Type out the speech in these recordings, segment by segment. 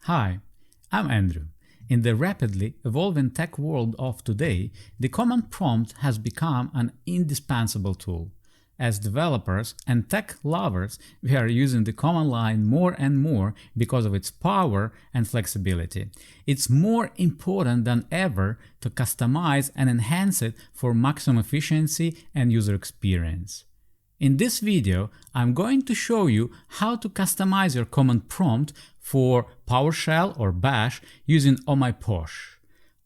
Hi, I'm Andrew. In the rapidly evolving tech world of today, the command prompt has become an indispensable tool. As developers and tech lovers, we are using the command line more and more because of its power and flexibility. It's more important than ever to customize and enhance it for maximum efficiency and user experience. In this video, I'm going to show you how to customize your command prompt for PowerShell or Bash using Oh My Posh.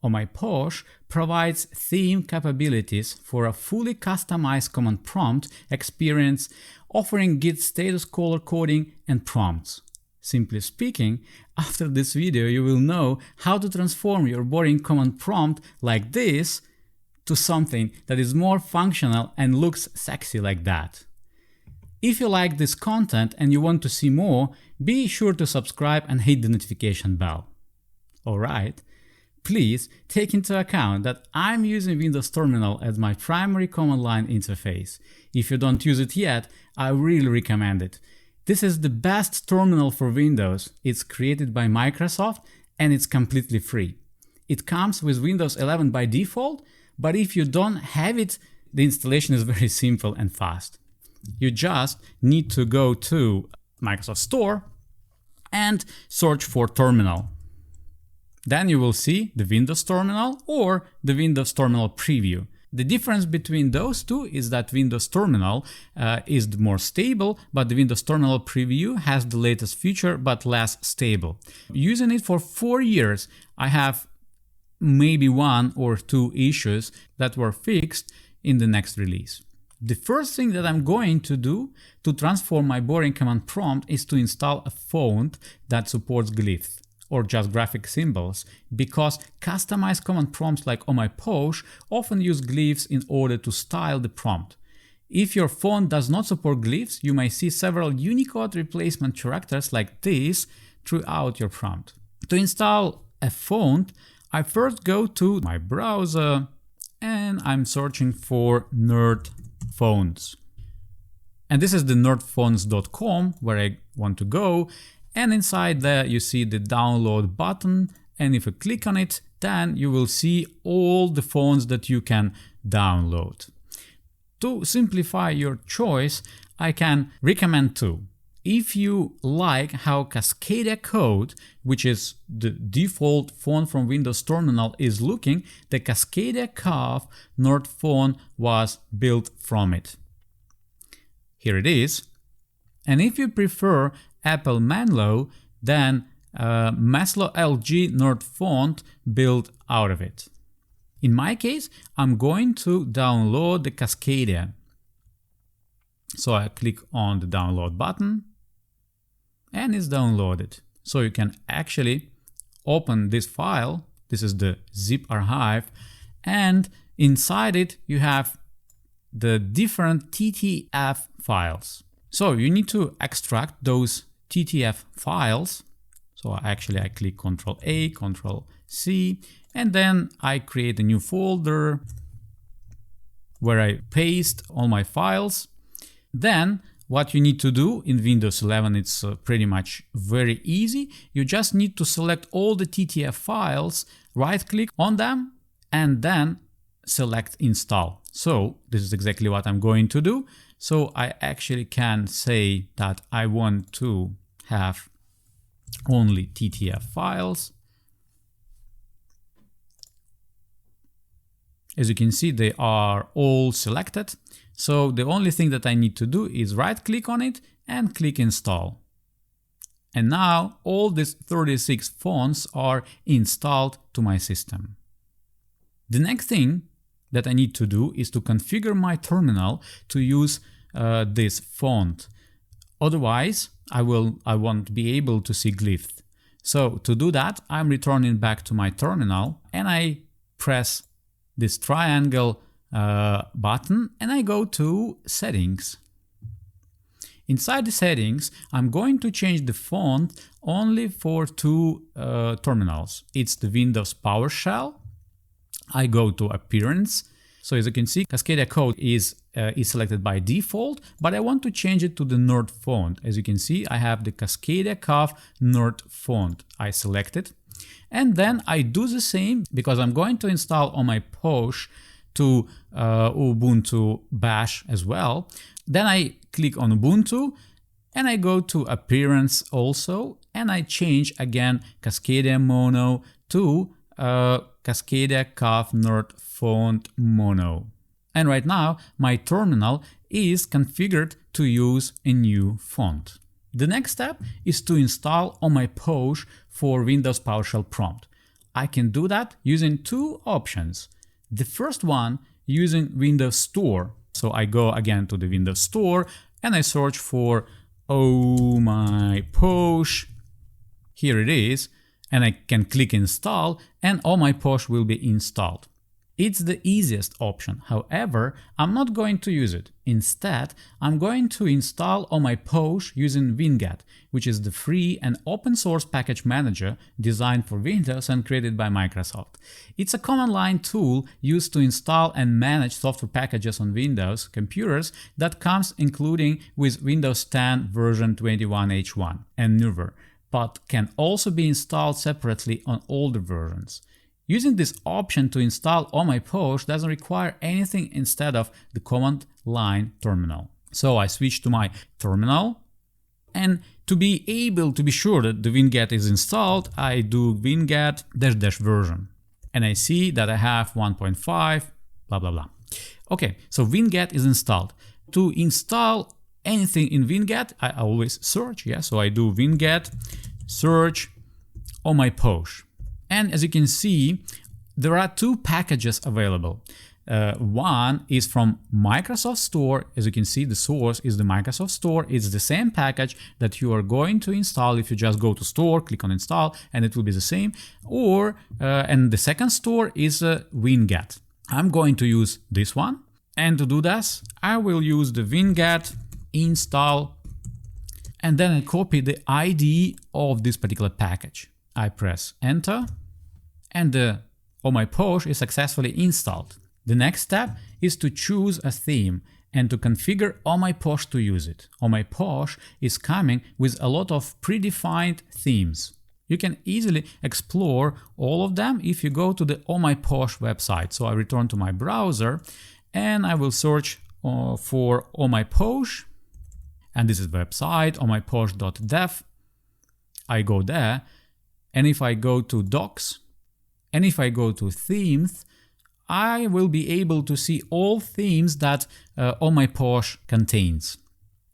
Oh My Posh provides theme capabilities for a fully customized command prompt experience, offering Git status color coding and prompts. Simply speaking, after this video you will know how to transform your boring command prompt like this to something that is more functional and looks sexy like that. If you like this content and you want to see more, be sure to subscribe and hit the notification bell. Alright, please take into account that I'm using Windows Terminal as my primary command line interface. If you don't use it yet, I really recommend it. This is the best terminal for Windows. It's created by Microsoft and it's completely free. It comes with Windows 11 by default, but if you don't have it, the installation is very simple and fast. You just need to go to Microsoft Store and search for Terminal. Then you will see the Windows Terminal or the Windows Terminal Preview. The difference between those two is that Windows Terminal is more stable, but the Windows Terminal Preview has the latest feature but less stable. Using it for 4 years, I have maybe 1 or 2 issues that were fixed in the next release. The first thing that I'm going to do to transform my boring command prompt is to install a font that supports glyphs or just graphic symbols, because customized command prompts like Oh My Posh often use glyphs in order to style the prompt. If your font does not support glyphs, you may see several Unicode replacement characters like this throughout your prompt. To install a font, I first go to my browser and I'm searching for Nerd Fonts. And this is the nerdfonts.com where I want to go, and inside there you see the download button, and if you click on it, then you will see all the fonts that you can download. To simplify your choice, I can recommend 2. If you like how Cascadia Code, which is the default font from Windows Terminal, is looking, the Cascadia Curve Nerd font was built from it. Here it is. And if you prefer Apple Menlo, then Maslow LG Nerd font built out of it. In my case, I'm going to download the Cascadia. So I click on the download button and it's downloaded. So you can actually open this file. This is the zip archive, and inside it you have the different TTF files. So you need to extract those TTF files. So I click Ctrl A, Ctrl C, and then I create a new folder where I paste all my files. Then what you need to do in Windows 11, it's pretty much very easy. You just need to select all the TTF files, right click on them, and then select install. So this is exactly what I'm going to do. So I actually can say that I want to have only TTF files. As you can see, they are all selected. So the only thing that I need to do is right click on it and click install. And now all these 36 fonts are installed to my system. The next thing that I need to do is to configure my terminal to use this font. Otherwise, I won't be able to see glyphs. So to do that, I'm returning back to my terminal and I press this triangle button and I go to settings. Inside the settings, I'm going to change the font only for 2 terminals. It's the Windows PowerShell. I go to appearance. So as you can see, Cascadia code is selected by default, but I want to change it to the Nerd font. As you can see, I have the Cascadia CAF Nerd font. I select it. And then I do the same because I'm going to install Oh My Posh to Ubuntu Bash as well. Then I click on Ubuntu and I go to Appearance also, and I change again Cascadia Mono to Cascadia CAF Nerd Font Mono. And right now my terminal is configured to use a new font. The next step is to install Oh My Posh for Windows PowerShell prompt. I can do that using two options. The first one using Windows Store. So I go again to the Windows Store and I search for Oh My Posh. Here it is, and I can click install and Oh My Posh will be installed. It's the easiest option. However, I'm not going to use it. Instead, I'm going to install Oh My Posh using Winget, which is the free and open source package manager designed for Windows and created by Microsoft. It's a command line tool used to install and manage software packages on Windows computers that comes including with Windows 10 version 21H1 and newer, but can also be installed separately on older versions. Using this option to install Oh My Posh doesn't require anything instead of the command line terminal. So I switch to my terminal, and to be able to be sure that the Winget is installed, I do winget -- version. And I see that I have 1.5, blah, blah, blah. Okay, so Winget is installed. To install anything in Winget, I always search, yeah? So I do winget search Oh My Posh. And as you can see, there are two packages available. One is from Microsoft Store. As you can see, the source is the Microsoft Store. It's the same package that you are going to install if you just go to Store, click on Install, and it will be the same. Or, and the second store is Winget. I'm going to use this one. And to do this, I will use the winget install, and then I copy the ID of this particular package. I press enter, and the Oh My Posh is successfully installed. The next step is to choose a theme and to configure Oh My Posh to use it. Oh My Posh is coming with a lot of predefined themes. You can easily explore all of them if you go to the Oh My Posh website. So I return to my browser and I will search for Oh My Posh, and this is the website ohmyposh.dev. I go there. And if I go to Docs, and if I go to Themes, I will be able to see all themes that Oh My Posh contains.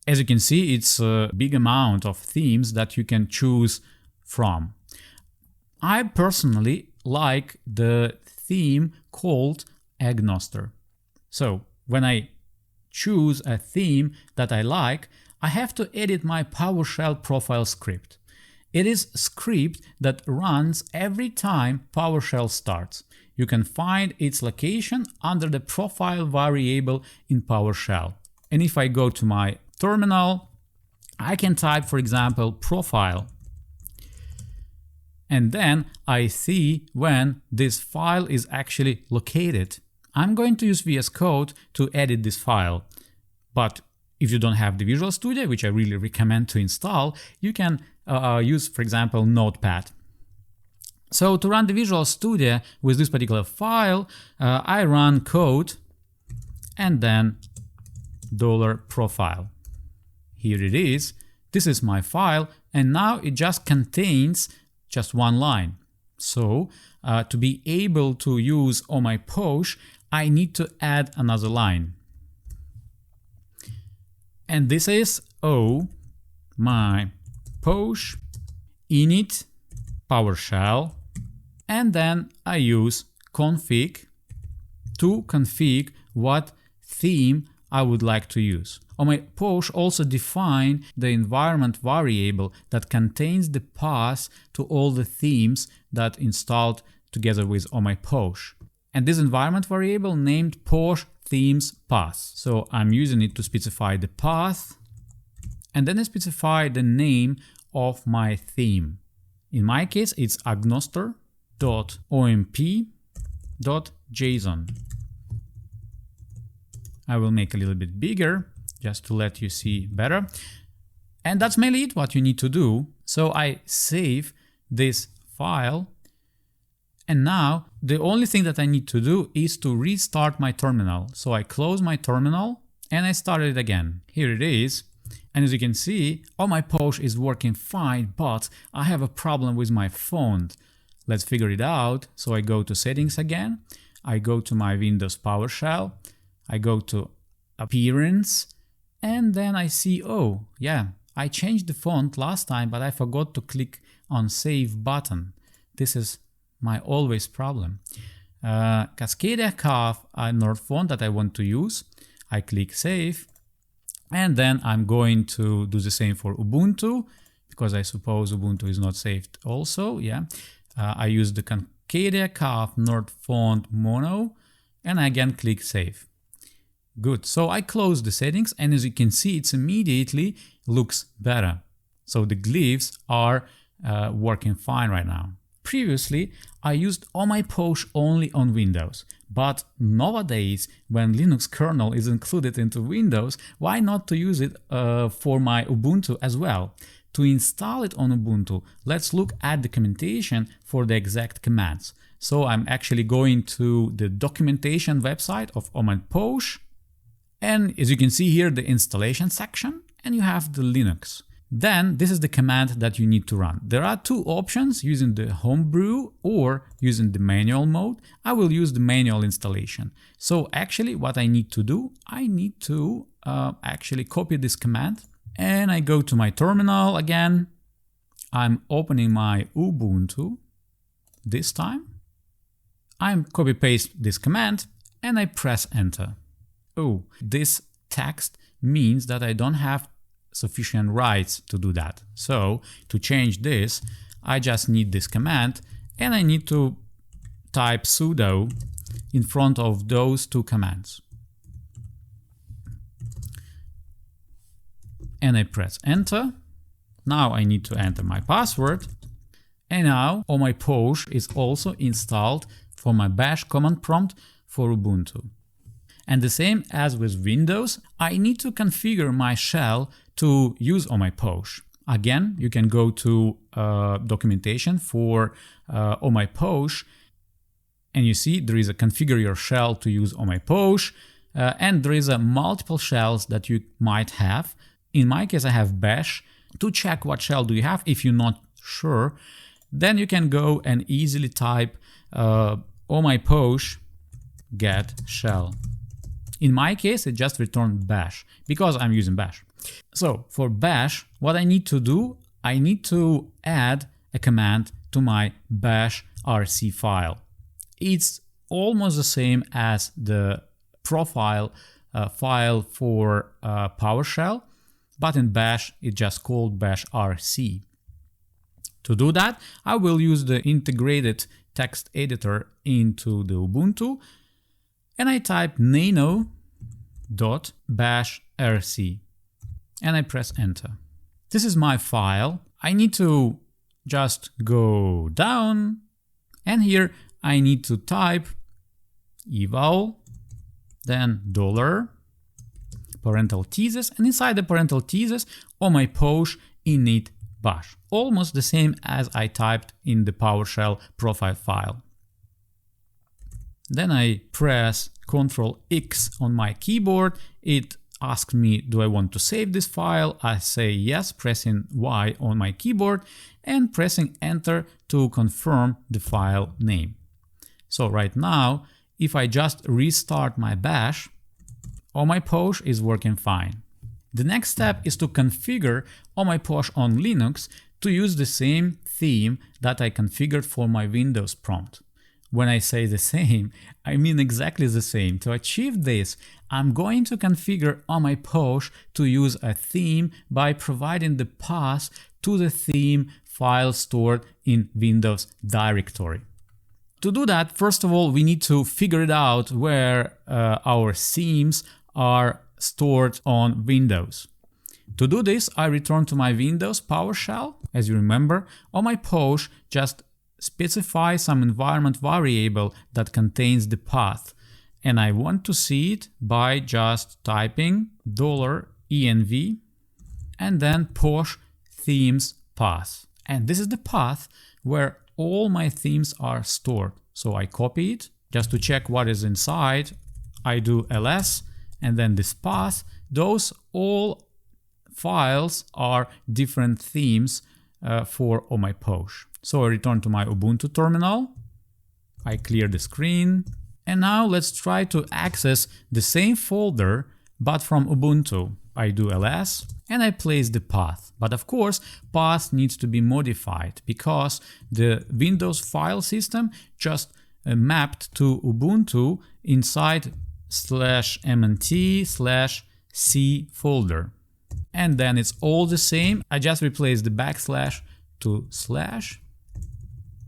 As you can see, it's a big amount of themes that you can choose from. I personally like the theme called Agnoster. So when I choose a theme that I like, I have to edit my PowerShell profile script. It is a script that runs every time PowerShell starts. You can find its location under the profile variable in PowerShell. And if I go to my terminal, I can type, for example, profile. And then I see when this file is actually located. I'm going to use VS Code to edit this file. But if you don't have the Visual Studio, which I really recommend to install, you can use, for example, Notepad. So to run the Visual Studio with this particular file, I run code and then $profile. Here it is. This is my file, and now it just contains just one line. So to be able to use Oh My Posh, I need to add another line. And this is Oh My Posh init PowerShell, and then I use config to config what theme I would like to use. Oh My Posh also define the environment variable that contains the path to all the themes that installed together with Oh My Posh. And this environment variable named Posh themes path. So I'm using it to specify the path, and then I specify the name of my theme. In my case, it's agnoster.omp.json. I will make a little bit bigger just to let you see better. And that's mainly it what you need to do. So I save this file. And now the only thing that I need to do is to restart my terminal. So I close my terminal and I start it again. Here it is. And as you can see, Oh My Posh is working fine, but I have a problem with my font. Let's figure it out. So I go to settings again. I go to my Windows PowerShell. I go to appearance. And then I see, oh yeah, I changed the font last time, but I forgot to click on save button. This is my always problem. Cascadia Calf, another font that I want to use. I click save. And then I'm going to do the same for Ubuntu, because I suppose Ubuntu is not saved also. Yeah, I use the Cascadia Calf Nord font mono, and I again click save. Good. So I close the settings, and as you can see, it's immediately looks better. So the glyphs are working fine right now. Previously, I used Oh My Posh only on Windows, but nowadays, when Linux kernel is included into Windows, why not to use it for my Ubuntu as well? To install it on Ubuntu, let's look at the documentation for the exact commands. So I'm actually going to the documentation website of Oh My Posh, and as you can see here, the installation section, and you have the Linux. Then this is the command that you need to run. There are two options, using the homebrew or using the manual mode. I will use the manual installation. So actually what I need to do, I need to actually copy this command, and I go to my terminal again. I'm opening my Ubuntu this time. I'm copy paste this command and I press enter. Oh, this text means that I don't have sufficient rights to do that. So to change this, I just need this command, and I need to type sudo in front of those two commands. And I press enter. Now I need to enter my password. And now Oh My Posh is also installed for my bash command prompt for Ubuntu. And the same as with Windows, I need to configure my shell to use Oh My Posh. Again, you can go to documentation for Oh My Posh, and you see there is a configure your shell to use Oh My Posh, and there is a multiple shells that you might have. In my case, I have Bash. To check what shell do you have, if you're not sure, then you can go and easily type Oh My Posh get shell. In my case, it just returned Bash because I'm using Bash. So for Bash, what I need to do, I need to add a command to my bash rc file. It's almost the same as the profile file for PowerShell, but in Bash, it's just called bash rc. To do that, I will use the integrated text editor into the Ubuntu, and I type nano.bashrc and I press enter. This is my file. I need to just go down, and here I need to type eval, then $, parental thesis, and inside the parental thesis, Oh My Posh init bash. Almost the same as I typed in the PowerShell profile file. Then I press Ctrl X on my keyboard. It asks me, do I want to save this file? I say yes, pressing Y on my keyboard and pressing enter to confirm the file name. So right now, if I just restart my bash, Oh My Posh is working fine. The next step is to configure Oh My Posh on Linux to use the same theme that I configured for my Windows prompt. When I say the same, I mean exactly the same. To achieve this, I'm going to configure Oh My Posh to use a theme by providing the path to the theme file stored in Windows directory. To do that, first of all, we need to figure it out where our themes are stored on Windows. To do this, I return to my Windows PowerShell. As you remember, Oh My Posh just specify some environment variable that contains the path. and I want to see it by just typing $env and then posh themes path. And this is the path where all my themes are stored. So I copy it just to check what is inside. I do ls and then this path. Those all files are different themes for Oh My Posh. So I return to my Ubuntu terminal. I clear the screen. And now let's try to access the same folder but from Ubuntu. I do ls and I place the path. But of course, path needs to be modified because the Windows file system just mapped to Ubuntu inside /mnt/c folder. And then it's all the same. I just replace the backslash to slash.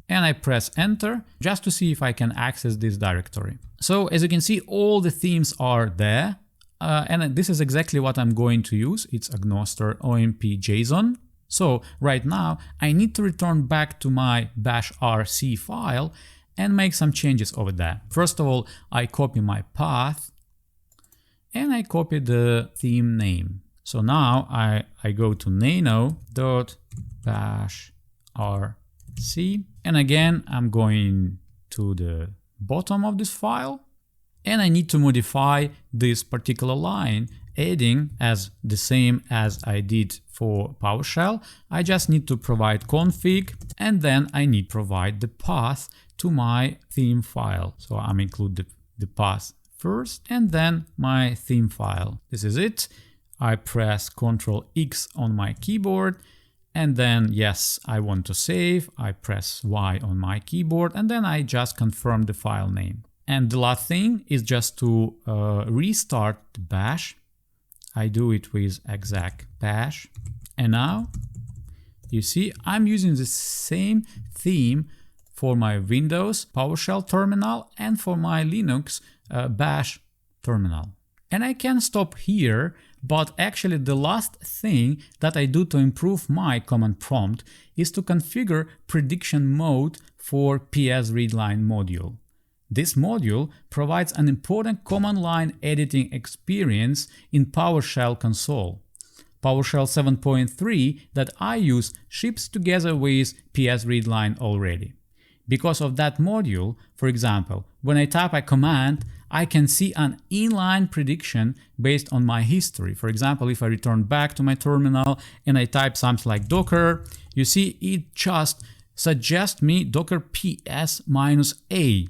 And I press enter just to see if I can access this directory. So as you can see, all the themes are there. And this is exactly what I'm going to use. It's agnoster omp json. So right now I need to return back to my bash rc file and make some changes over there. First of all, I copy my path and I copy the theme name. So now I go to nano.bashrc, and again I'm going to the bottom of this file and I need to modify this particular line, adding as the same as I did for PowerShell. I just need to provide config and then I need to provide the path to my theme file. So I'm include the path first and then my theme file. This is it. I press Ctrl X on my keyboard and then yes, I want to save. I press Y on my keyboard and then I just confirm the file name. And the last thing is just to restart the bash. I do it with exec bash. And now you see I'm using the same theme for my Windows PowerShell terminal and for my Linux bash terminal. And I can stop here, but actually the last thing that I do to improve my command prompt is to configure prediction mode for PSReadLine module. This module provides an important command line editing experience in PowerShell console. PowerShell 7.3 that I use ships together with PSReadLine already. Because of that module, for example, when I type a command, I can see an inline prediction based on my history. For example, if I return back to my terminal and I type something like docker, you see it just suggests me docker ps-a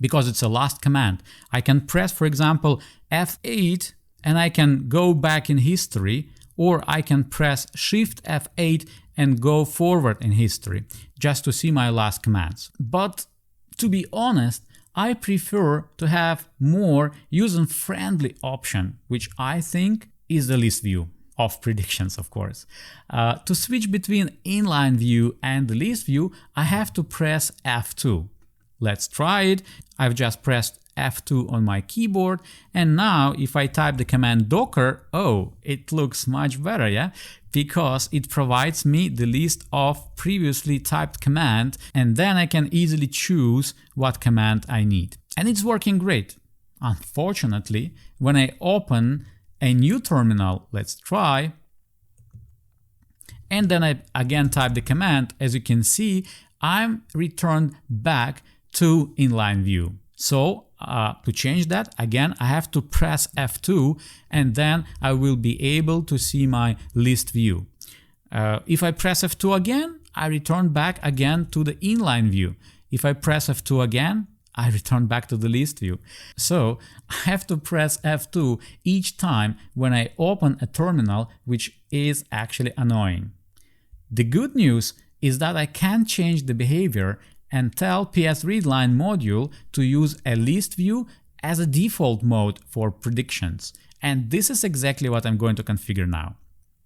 because it's a last command. I can press, for example, F8 and I can go back in history, or I can press Shift F8 and go forward in history just to see my last commands. But to be honest, I prefer to have more user-friendly option, which I think is the list view of predictions, of course. To switch between inline view and the list view, I have to press F2. Let's try it. I've just pressed F2 on my keyboard, and now if I type the command docker, oh, it looks much better, yeah? Because it provides me the list of previously typed command, and then I can easily choose what command I need. And it's working great. Unfortunately, when I open a new terminal, let's try, and then I again type the command, as you can see, I'm returned back to inline view. So to change that, again, I have to press F2 and then I will be able to see my list view. If I press F2 again, I return back again to the inline view. If I press F2 again, I return back to the list view. So I have to press F2 each time when I open a terminal, which is actually annoying. The good news is that I can change the behavior and tell PSReadLine module to use a list view as a default mode for predictions. And this is exactly what I'm going to configure now.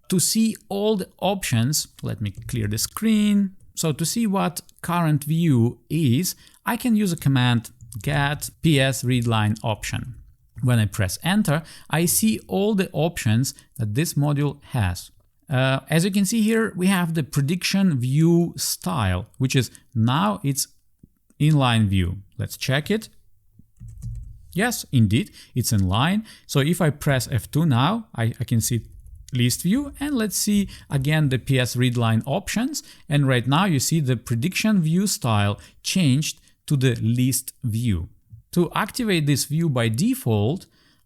To see all the options, let me clear the screen. So to see what current view is, I can use a command get PSReadLine option. When I press enter, I see all the options that this module has. As you can see here, we have the prediction view style, which is now it's inline view. Let's check it. Yes, indeed, it's in line. So if I press F2 now, I can see list view, and let's see again the PSReadLine options. And right now you see the prediction view style changed to the list view. To activate this view by default,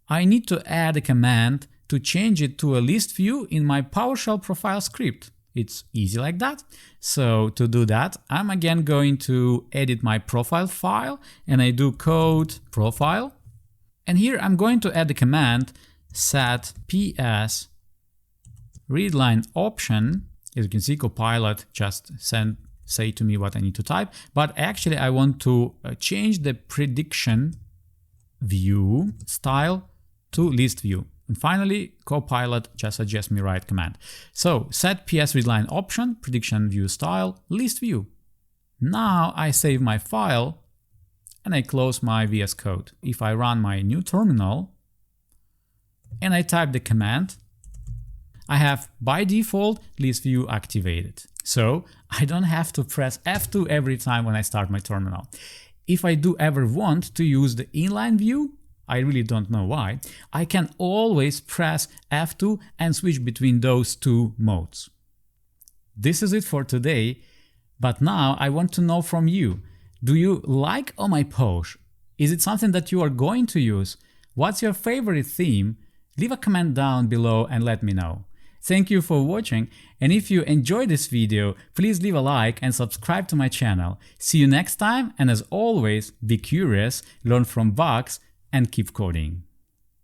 I need to add a command to change it to a list view in my PowerShell profile script. It's easy like that. So to do that, I'm again going to edit my profile file, and I do code profile. And here I'm going to add the command set PSReadLine option. As you can see, Copilot just say to me what I need to type, but actually I want to change the prediction view style to list view. And finally, Copilot just suggests me right command. So set PSReadLine option, prediction view style, list view. Now I save my file and I close my VS Code. If I run my new terminal and I type the command, I have by default list view activated. So I don't have to press F2 every time when I start my terminal. If I do ever want to use the inline view, I really don't know why, I can always press F2 and switch between those two modes. This is it for today, but now I want to know from you. Do you like Oh My Posh? Is it something that you are going to use? What's your favorite theme? Leave a comment down below and let me know. Thank you for watching, and if you enjoyed this video, please leave a like and subscribe to my channel. See you next time, and as always, be curious, learn from bugs, and keep coding.